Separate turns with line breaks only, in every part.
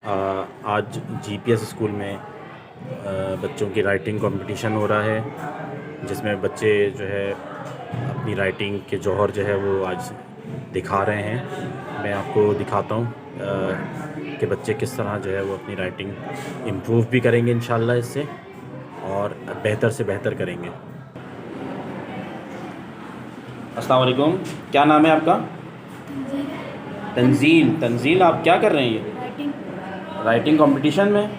आज GPS school में बच्चों की राइटिंग कंपटीशन हो रहा है, जिसमें बच्चे जो है अपनी राइटिंग के जौहर जो है वो आज दिखा रहे हैं। मैं आपको दिखाता हूँ कि बच्चे किस तरह जो है वो अपनी राइटिंग इम्प्रूव भी करेंगे इंशाल्लाह इससे, और बेहतर से बेहतर करेंगे। अस्सलाम वालेकुम, क्या नाम है आपका? तंजील। तंजील, आप क्या कर रहे हैं? राइटिंग कंपटीशन में।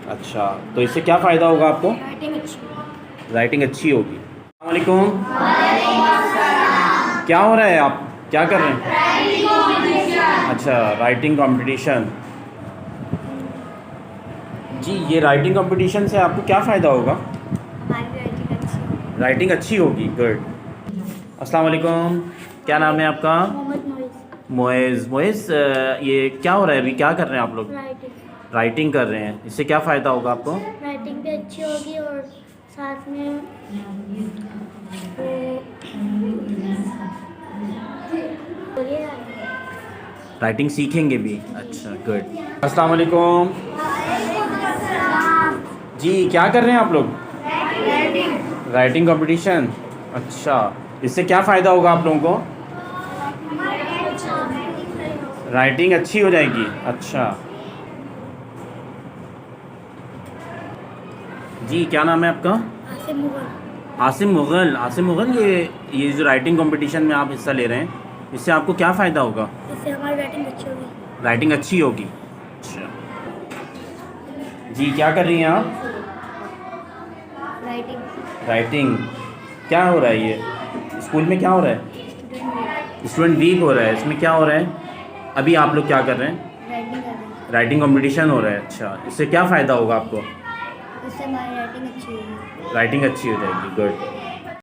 अच्छा, तो इससे क्या फ़ायदा होगा आपको? राइटिंग अच्छी होगी। अस्सलाम वालेकुम। क्या हो रहा है, आप क्या कर रहे हैं? अच्छा, राइटिंग कंपटीशन। जी, ये राइटिंग कंपटीशन से आपको क्या फ़ायदा होगा? राइटिंग अच्छी होगी। गुड। अस्सलाम वालेकुम, क्या नाम है आपका? मोइज़। मोइज़, ये क्या हो रहा है अभी, क्या कर रहे हैं आप लोग? राइटिंग कर रहे हैं। इससे क्या फ़ायदा होगा आपको?
राइटिंग भी अच्छी होगी और साथ में
राइटिंग सीखेंगे भी। अच्छा, गुड। अस्सलाम वालेकुम जी, क्या कर रहे हैं आप लोग? Writing competition. अच्छा, इससे क्या फ़ायदा होगा आप लोगों को? राइटिंग अच्छी हो जाएगी। अच्छा जी, क्या नाम है आपका? आसिम मुग़ल। आसिम मुग़ल, ये जो राइटिंग कंपटीशन में आप हिस्सा ले रहे हैं, इससे आपको क्या फ़ायदा होगा?
इससे हमारी राइटिंग अच्छी होगी।
राइटिंग अच्छी होगी। अच्छा जी, क्या कर रही हैं आप? राइटिंग। क्या हो रहा है ये स्कूल में, क्या हो रहा है? स्टूडेंट वीक हो रहा है। इसमें क्या हो रहा है? अभी आप लोग क्या कर रहे हैं? राइटिंग कंपटीशन हो रहा है। अच्छा, इससे क्या फ़ायदा होगा आपको?
इससे हमारी राइटिंग अच्छी होगी।
राइटिंग अच्छी हो जाएगी। गुड।